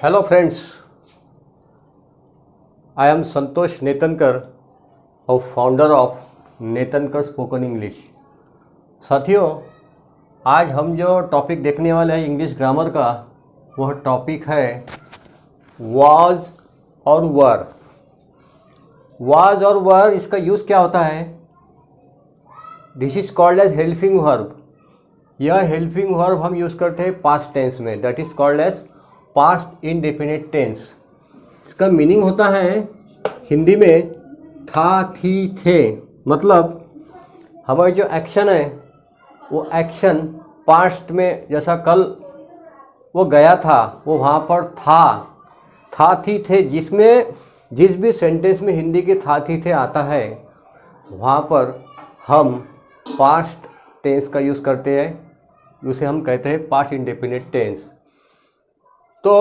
Hello friends, I am Santosh Netanker, founder of Netanker spoken English. साथियों, आज हम जो टॉपिक देखने वाले हैं इंग्लिश ग्रामर का, वह टॉपिक है वाज और वर। वाज और वर, इसका यूज़ क्या होता है? This is called as helping verb. यह हेल्पिंग वर्ब हम यूज़ करते हैं पास्ट टेंस में, that is called as past indefinite tense. इसका मीनिंग होता है हिंदी में था, थी, थे। मतलब हमारी जो एक्शन है वो एक्शन पास्ट में, जैसा कल वो गया था, वो वहाँ पर था, थी, थे, जिसमें जिस भी सेंटेंस में हिंदी के था, थी, थे आता है वहाँ पर हम पास्ट टेंस का यूज़ करते हैं, उसे हम कहते हैं पास्ट इंडेफिनिट टेंस। तो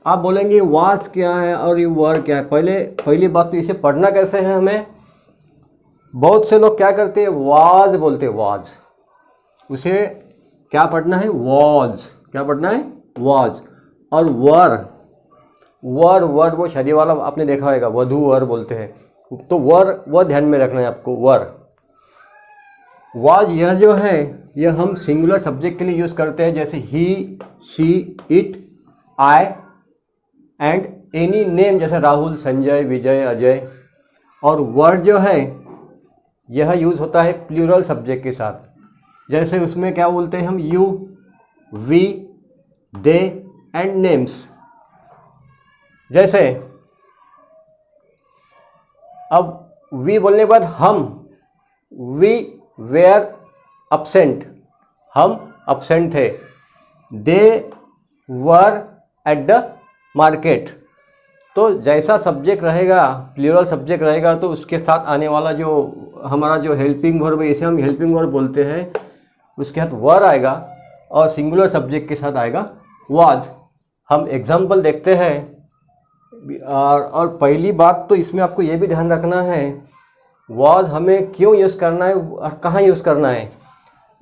आप बोलेंगे वाज क्या है और ये वर क्या है। पहली बात तो इसे पढ़ना कैसे है हमें। बहुत से लोग क्या करते हैं, वाज बोलते हैं, वाज। उसे क्या पढ़ना है? वाज। क्या पढ़ना है? वाज। और वर वो शादी वाला आपने देखा होगा, वधू वर बोलते हैं। तो वर ध्यान में रखना है आपको। वर वाज यह जो है, यह हम सिंगुलर सब्जेक्ट के लिए यूज़ करते हैं, जैसे he, she, it, I and any name, जैसे राहुल, संजय, विजय, अजय। और वर जो है यह यूज़ होता है प्लूरल सब्जेक्ट के साथ, जैसे उसमें क्या बोलते हैं हम, you, we, they and names. जैसे अब वी बोलने के बाद हम, वी वेयर absent, हम absent थे। They were at the market. तो जैसा सब्जेक्ट रहेगा, प्लूरल सब्जेक्ट रहेगा, तो उसके साथ आने वाला जो हमारा जो हेल्पिंग वर्ब है, इसे हम हेल्पिंग वर्ब बोलते हैं, उसके साथ वर आएगा और सिंगुलर सब्जेक्ट के साथ आएगा वाज। हम एग्जाम्पल देखते हैं। और पहली बात तो इसमें आपको ये भी ध्यान रखना है, वाज हमें क्यों यूज़ करना है और कहाँ यूज़ करना है।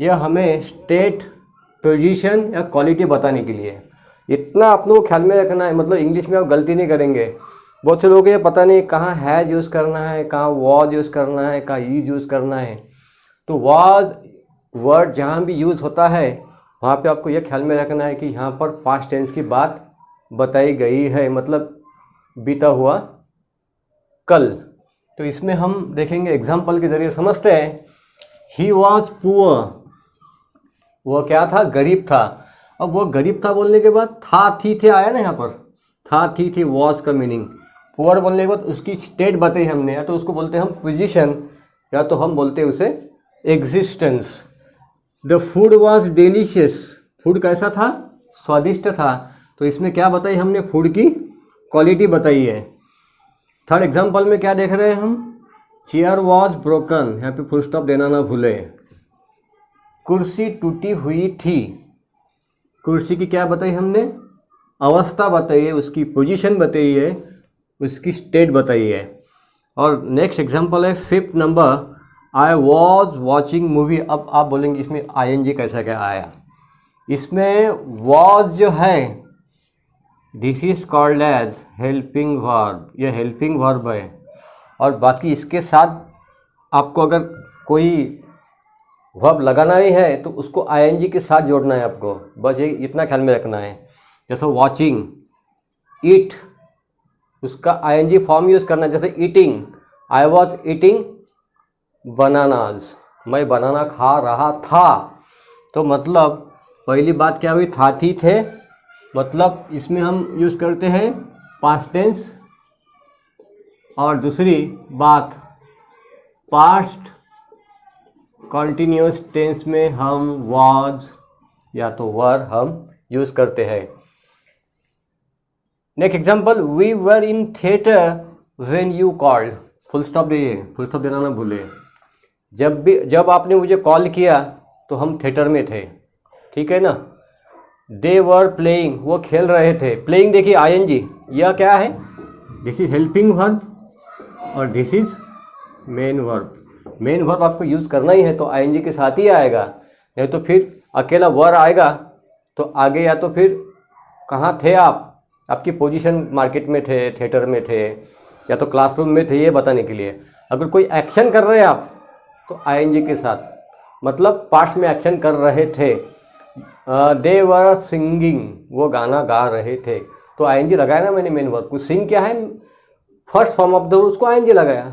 यह हमें स्टेट, पोजीशन या क्वालिटी बताने के लिए, इतना आप लोगों को ख्याल में रखना है। मतलब इंग्लिश में आप गलती नहीं करेंगे। बहुत से लोग ये पता नहीं कहाँ हैज यूज़ करना है, कहाँ वाज यूज़ करना है, कहाँ इज यूज़ करना है। तो वाज वर्ड जहाँ भी यूज़ होता है वहाँ पे आपको ये ख्याल में रखना है कि यहाँ पर पास्ट टेंस की बात बताई गई है, मतलब बीता हुआ कल। तो इसमें हम देखेंगे, एग्जाम्पल के ज़रिए समझते हैं। ही वॉज पुअर, वो क्या था? गरीब था। अब वो गरीब था बोलने के बाद था, थी, थे आया ना यहाँ पर। था, थी, थे, वॉज का मीनिंग। पुअर बोलने के बाद उसकी स्टेट बताई हमने, या तो उसको बोलते हैं हम पोजीशन, या तो हम बोलते हैं उसे existence. The food was delicious, food कैसा था? स्वादिष्ट था। तो इसमें क्या बताई हमने? फूड की क्वालिटी बताई है। थर्ड एग्जाम्पल में क्या देख रहे हैं हम? चेयर वॉज ब्रोकन, यहाँ पे फुल स्टॉप देना ना भूले। कुर्सी टूटी हुई थी। कुर्सी की क्या बताई हमने? अवस्था बताई है, उसकी पोजीशन बताई है, उसकी स्टेट बताई है। और नेक्स्ट एग्जांपल है fifth number, I was watching movie. अब आप बोलेंगे इसमें आईएनजी कैसा क्या आया? इसमें वॉज जो है, this is called as helping verb. यह हेल्पिंग वर्ब है। और बाकी इसके साथ आपको अगर कोई वर्ब लगाना ही है तो उसको आईएनजी के साथ जोड़ना है आपको, बस ये इतना ख्याल में रखना है। जैसे वॉचिंग, ईट, उसका आईएनजी फॉर्म यूज़ करना है। जैसे eating, I was eating bananas, मैं बनाना खा रहा था। तो मतलब पहली बात क्या हुई? था, थी, थे। मतलब इसमें हम यूज़ करते हैं पास्ट टेंस। और दूसरी बात, पास्ट कॉन्टिन्यूस टेंस में हम वाज या तो वर हम यूज़ करते हैं। Next example, we were in theatre when you called. Full stop दिए, फुल स्टॉप देना ना भूले। जब आपने मुझे कॉल किया तो हम थिएटर में थे, ठीक है ना। दे वर प्लेइंग, वो खेल रहे थे। प्लेइंग देखिए आईएनजी, यह क्या है? दिस इज हेल्पिंग वर्ब और this is main verb. Main verb आपको यूज़ करना ही है तो आईएनजी के साथ ही आएगा, नहीं तो फिर अकेला वर आएगा तो आगे या तो फिर कहाँ थे आप, आपकी पोजीशन मार्केट में थे, थिएटर में थे या तो क्लासरूम में थे, ये बताने के लिए। अगर कोई एक्शन कर रहे हैं आप तो आईएनजी के साथ, मतलब पास्ट में एक्शन कर रहे थे। दे वर सिंगिंग, वो गाना गा रहे थे, तो आईएनजी लगाया ना मैंने मेन वर्ब को। सिंग क्या है, first form of the verb, उसको आईएनजी लगाया।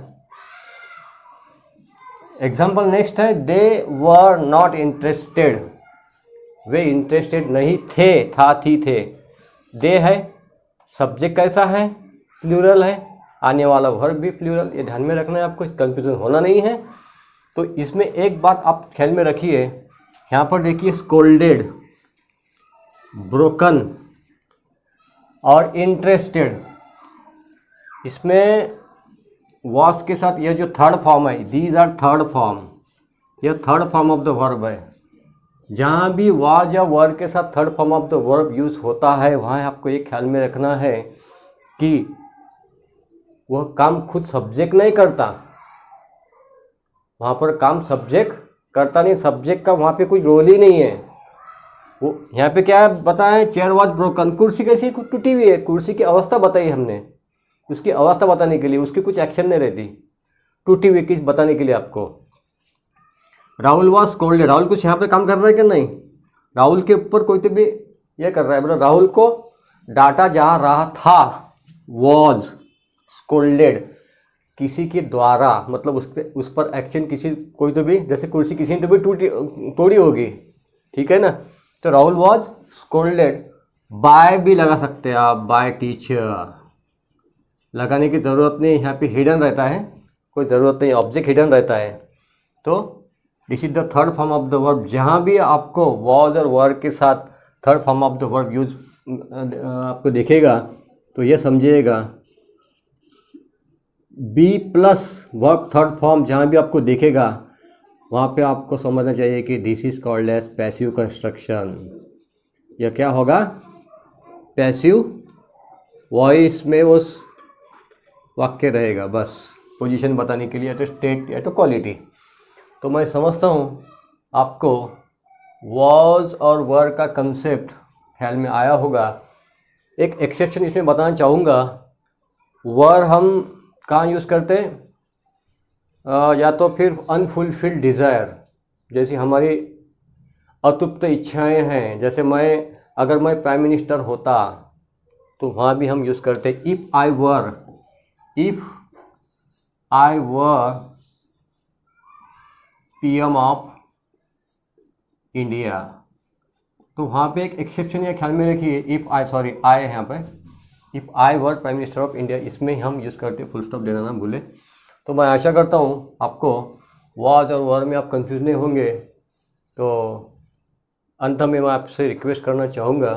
एग्जाम्पल नेक्स्ट है, दे वर नॉट इंटरेस्टेड, वे इंटरेस्टेड नहीं थे, था थी थे। दे है, सब्जेक्ट कैसा है, प्लूरल है, आने वाला वर्ब भी प्लूरल, ये ध्यान में रखना है आपको, कंफ्यूजन होना नहीं है। तो इसमें एक बात आप ख्याल में रखिए, यहाँ पर देखिए स्कोल्डेड, ब्रोकन और इंटरेस्टेड, इसमें वॉस के साथ यह जो थर्ड फॉर्म है, दीज आर थर्ड फॉर्म, यह third form of the verb है। जहाँ भी वाज या वर के साथ third form of the verb use होता है, वहाँ आपको ये ख्याल में रखना है कि वह काम खुद सब्जेक्ट नहीं करता, वहाँ पर काम सब्जेक्ट करता नहीं, सब्जेक्ट का वहाँ पे कोई रोल ही नहीं है। वो यहाँ पे क्या बताएं, चेयर वॉज ब्रोकन, कुर्सी कैसी टूटी हुई है, कुर्सी की अवस्था बताई हमने, उसकी अवस्था बताने के लिए, उसकी कुछ एक्शन नहीं रहती, टूटी हुई किस बताने के लिए आपको। राहुल वॉज स्कोल्डेड, राहुल कुछ यहाँ पे काम कर रहा है कि नहीं, राहुल के ऊपर कोई तो भी ये कर रहा है, मतलब राहुल को डांटा जा रहा था, वॉज स्कोल्डेड, किसी के द्वारा, मतलब उस पर एक्शन किसी, कोई तो भी, जैसे कुर्सी किसी ने तो भी तोड़ी होगी, ठीक है ना, तो राहुल वॉज स्कोल्डेड बाय भी लगा सकते हैं आप, बाय टीचर, लगाने की ज़रूरत नहीं, यहाँ पे हिडन रहता है, कोई ज़रूरत नहीं, ऑब्जेक्ट हिडन रहता है। तो this is the third form of the verb. जहाँ भी आपको वॉज और वर के साथ third form of the verb use आपको दिखेगा तो ये समझिएगा, B plus verb third form जहाँ भी आपको दिखेगा वहाँ पे आपको समझना चाहिए कि this is called as passive construction. यह क्या होगा, पैसिव वॉइस में वो वाक्य रहेगा, बस पोजीशन बताने के लिए, या तो स्टेट या तो क्वालिटी। तो मैं समझता हूँ आपको वॉज और वर का कंसेप्ट ख्याल में आया होगा। एक एक्सेप्शन इसमें बताना चाहूँगा, वर हम कहाँ यूज़ करते हैं, या तो फिर अनफुलफिल्ड डिज़ायर, जैसी हमारी अतृप्त इच्छाएं हैं, जैसे अगर मैं प्राइम मिनिस्टर होता तो वहाँ भी हम यूज़ करते, if I were PM of India, तो वहाँ पे एक एक्सेप्शन या ख्याल में रखिए, आई है यहाँ पे, if I were prime minister of India, इसमें हम यूज़ करते, फुल स्टॉप देना ना भूले। तो मैं आशा करता हूँ आपको वॉज और वर में आप कंफ्यूज नहीं होंगे। तो अंत में मैं आपसे रिक्वेस्ट करना चाहूँगा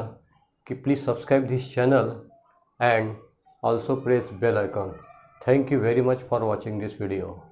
कि please subscribe this channel and also press bell icon. Thank you very much for watching this video.